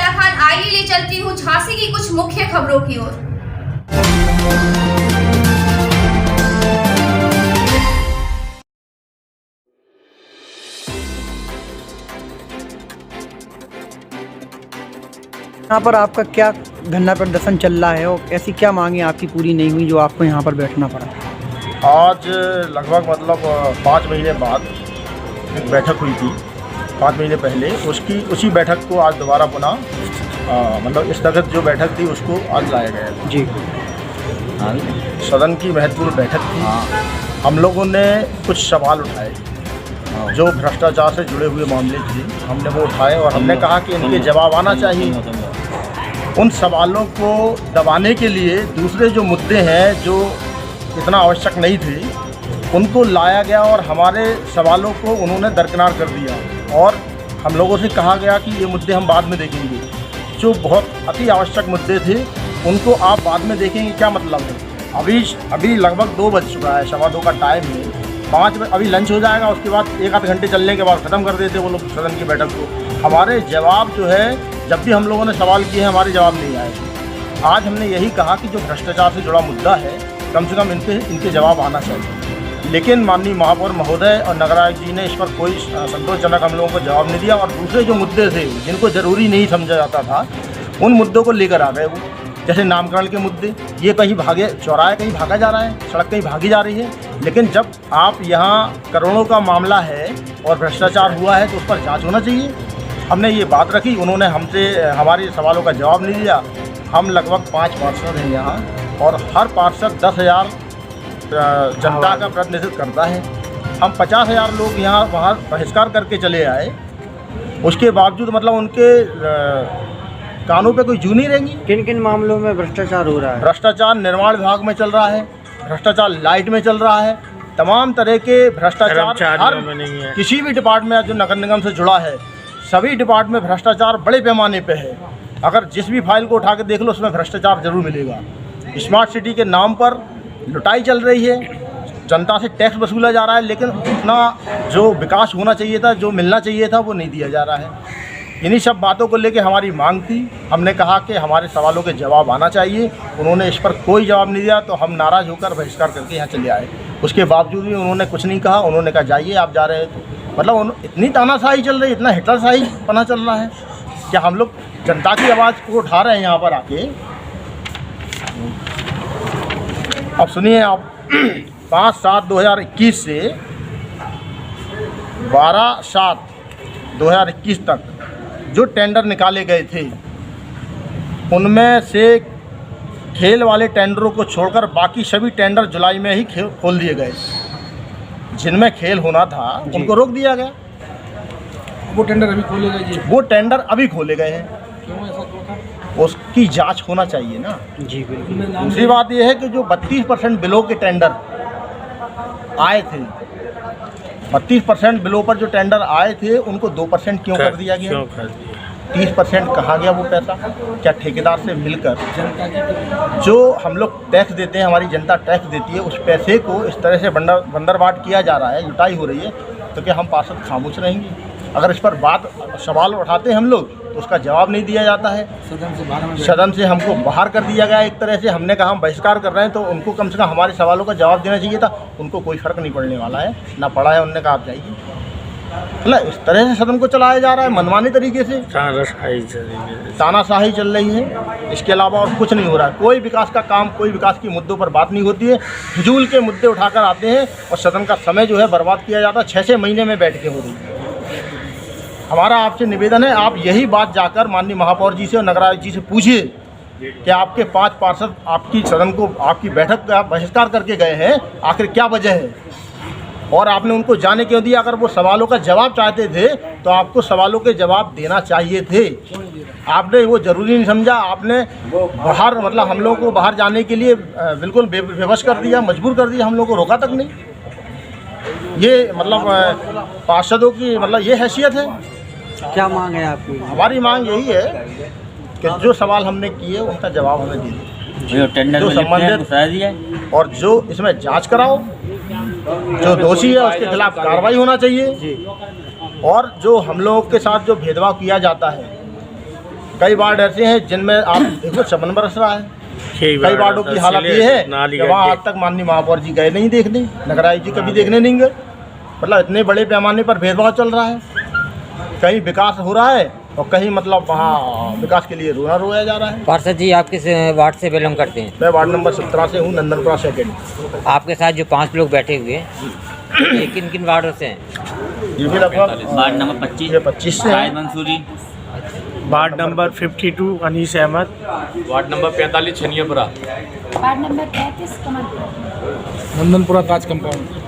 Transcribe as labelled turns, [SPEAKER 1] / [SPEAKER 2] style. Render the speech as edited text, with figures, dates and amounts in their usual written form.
[SPEAKER 1] सारा खान, आइए ले चलती हूँ झांसी की कुछ मुख्य खबरों की ओर।
[SPEAKER 2] यहाँ पर आपका क्या धरना प्रदर्शन चल रहा है और ऐसी क्या मांगे आपकी पूरी नहीं हुई जो आपको यहाँ पर बैठना पड़ा?
[SPEAKER 3] आज लगभग 5 महीने बाद एक बैठक हुई थी, 5 महीने पहले। उसी बैठक को आज दोबारा पुनः स्थगित जो बैठक थी उसको आज लाया गया
[SPEAKER 2] जी।
[SPEAKER 3] सदन की महत्वपूर्ण बैठक थी। हम लोगों ने कुछ सवाल उठाए जो भ्रष्टाचार से जुड़े हुए मामले थे, हमने वो उठाए और हमने कहा कि इनके जवाब आना चाहिए। उन सवालों को दबाने के लिए दूसरे जो मुद्दे हैं जो इतना आवश्यक नहीं थे उनको लाया गया और हमारे सवालों को उन्होंने दरकिनार कर दिया और हम लोगों से कहा गया कि ये मुद्दे हम बाद में देखेंगे। जो बहुत अति आवश्यक मुद्दे थे उनको आप बाद में देखेंगे, क्या मतलब है? अभी लगभग 2 बज चुका है, 2:15 का टाइम है। 5 बजे अभी लंच हो जाएगा, उसके बाद 1 आध घंटे चलने के बाद ख़त्म कर देते वो लोग सदन की बैठक को। हमारे जवाब जो है, जब भी हम लोगों ने सवाल किए हैं हमारे जवाब नहीं आए। आज हमने यही कहा कि जो भ्रष्टाचार से जुड़ा मुद्दा है कम से कम इनके जवाब आना चाहिए। लेकिन माननीय महापौर महोदय और नगरायुक्त जी ने इस पर कोई संतोषजनक हम लोगों को जवाब नहीं दिया और दूसरे जो मुद्दे थे जिनको ज़रूरी नहीं समझा जाता था उन मुद्दों को लेकर आ गए वो। जैसे नामकरण के मुद्दे, ये कहीं भागे, चौराहे कहीं भागा जा रहा है, सड़क कहीं भागी जा रही है। लेकिन जब आप यहाँ करोड़ों का मामला है और भ्रष्टाचार हुआ है तो उस पर जांच होना चाहिए। हमने ये बात रखी, उन्होंने हमसे हमारे सवालों का जवाब नहीं दिया। हम लगभग 5 पार्षद हैं यहाँ और हर पार्षद 10,000 जनता का प्रतिनिधित्व करता है। हम 50,000 लोग यहाँ वहाँ बहिष्कार करके चले आए, उसके बावजूद उनके कानों पे कोई जू नहीं रहेंगी।
[SPEAKER 2] किन किन मामलों में भ्रष्टाचार हो रहा है?
[SPEAKER 3] भ्रष्टाचार निर्माण विभाग में चल रहा है, भ्रष्टाचार लाइट में चल रहा है, तमाम तरह के भ्रष्टाचार हर किसी भी डिपार्टमेंट जो नगर निगम से जुड़ा है सभी डिपार्टमेंट में भ्रष्टाचार बड़े पैमाने पे है। अगर जिस भी फाइल को उठा के देख लो उसमें भ्रष्टाचार जरूर मिलेगा। स्मार्ट सिटी के नाम पर लुटाई चल रही है, जनता से टैक्स वसूला जा रहा है, लेकिन उतना जो विकास होना चाहिए था, जो मिलना चाहिए था वो नहीं दिया जा रहा है। इन्हीं सब बातों को लेके हमारी मांग थी। हमने कहा कि हमारे सवालों के जवाब आना चाहिए। उन्होंने इस पर कोई जवाब नहीं दिया तो हम नाराज़ होकर बहिष्कार करके यहाँ चले आए। उसके बावजूद भी उन्होंने कुछ नहीं कहा। उन्होंने कहा जाइए, आप जा रहे हैं तो इतनी तानाशाही चल रही है, इतना हिटलरशाही पना चल रहा है। क्या हम लोग जनता की आवाज़ को उठा रहे हैं यहाँ पर आके? अब सुनिए आप, 5/7/2021 से 12/7/2021 तक जो टेंडर निकाले गए थे उनमें से खेल वाले टेंडरों को छोड़कर बाकी सभी टेंडर जुलाई में ही खोल दिए गए। जिनमें खेल होना था उनको रोक दिया गया।
[SPEAKER 4] वो टेंडर अभी खोले गए जी?
[SPEAKER 3] वो टेंडर अभी खोले गए हैं।
[SPEAKER 4] क्यों ऐसा क्यों था?
[SPEAKER 3] उसकी जांच होना चाहिए ना
[SPEAKER 2] जी बिल्कुल।
[SPEAKER 3] दूसरी बात यह है कि जो 32% बिलो के टेंडर आए थे, 32% बिलो पर जो टेंडर आए थे उनको 2% क्यों कर दिया गया? 30% कहाँ गया वो पैसा? क्या ठेकेदार से मिलकर जो हम लोग टैक्स देते हैं, हमारी जनता टैक्स देती है, उस पैसे को इस तरह से बंदरबाट किया जा रहा है, लुटाई हो रही है, तो क्या हम पार्षद खामोश रहेंगे? अगर इस पर सवाल उठाते हैं हम लोग तो उसका जवाब नहीं दिया जाता है। सदन से हमको बाहर कर दिया गया एक तरह से। हमने कहा हम बहिष्कार कर रहे हैं तो उनको कम से कम हमारे सवालों का जवाब देना चाहिए था। उनको कोई फ़र्क नहीं पड़ने वाला है, ना पड़ा है। उन्होंने कहा आप जाइए। मतलब इस तरह से सदन को चलाया जा रहा है मनमानी तरीके से, तानाशाही चल रही है। इसके अलावा और कुछ नहीं हो रहा है। कोई विकास का काम, कोई विकास के मुद्दों पर बात नहीं होती है। फिजूल के मुद्दे उठाकर आते हैं और सदन का समय जो है बर्बाद किया जाता है। 6-6 महीने में बैठकें हो रही है। हमारा आपसे निवेदन है, आप यही बात जाकर माननीय महापौर जी से और नगरायुक्त जी से पूछिए कि आपके 5 पार्षद आपकी सदन को, आपकी बैठक का बहिष्कार करके गए हैं, आखिर क्या वजह है और आपने उनको जाने क्यों दिया? अगर वो सवालों का जवाब चाहते थे तो आपको सवालों के जवाब देना चाहिए थे। आपने वो ज़रूरी नहीं समझा। आपने बाहर हम लोगों को बाहर जाने के लिए बिल्कुल बेवश कर दिया, मजबूर कर दिया। हम लोगों को रोका तक नहीं। ये पार्षदों की ये हैसियत है।
[SPEAKER 2] क्या मांग है आपकी?
[SPEAKER 3] हमारी मांग यही है कि जो सवाल हमने किए उनका जवाब हमें दे दो, जो संबंधित, और जो इसमें जांच कराओ। जो दोषी है उसके खिलाफ कार्रवाई होना चाहिए। और जो हम लोगों के साथ जो भेदभाव किया जाता है कई वार्ड ऐसे हैं जिनमें आप देखो चमन बरस रहा है। कई वार्डों की हालत ये है कि वहाँ आज तक माननीय महापौर जी गए नहीं देखने, नगराई जी कभी देखने नहीं गए। मतलब इतने बड़े पैमाने पर भेदभाव चल रहा है, कहीं विकास हो रहा है और कहीं मतलब वहाँ विकास के लिए रोया जा रहा है।
[SPEAKER 5] पार्षद जी आप किस वार्ड से बिलोंग करते हैं?
[SPEAKER 3] मैं वार्ड नंबर 17 से हूँ, नंदनपुरा सेकेंड।
[SPEAKER 5] आपके साथ जो 5 लोग बैठे हुए हैं ये किन किन वार्डों से हैं?
[SPEAKER 3] ये भी लगभग
[SPEAKER 6] वार्ड नंबर 25
[SPEAKER 3] ये 25 से
[SPEAKER 6] शाहिद
[SPEAKER 3] है।
[SPEAKER 6] Mansuri,
[SPEAKER 7] ward number 52 Anees Ahmad,
[SPEAKER 8] ward number 45 Chhaniyapura,
[SPEAKER 9] ward number 35 Kamalpura,
[SPEAKER 4] Nandanpura Taj compound.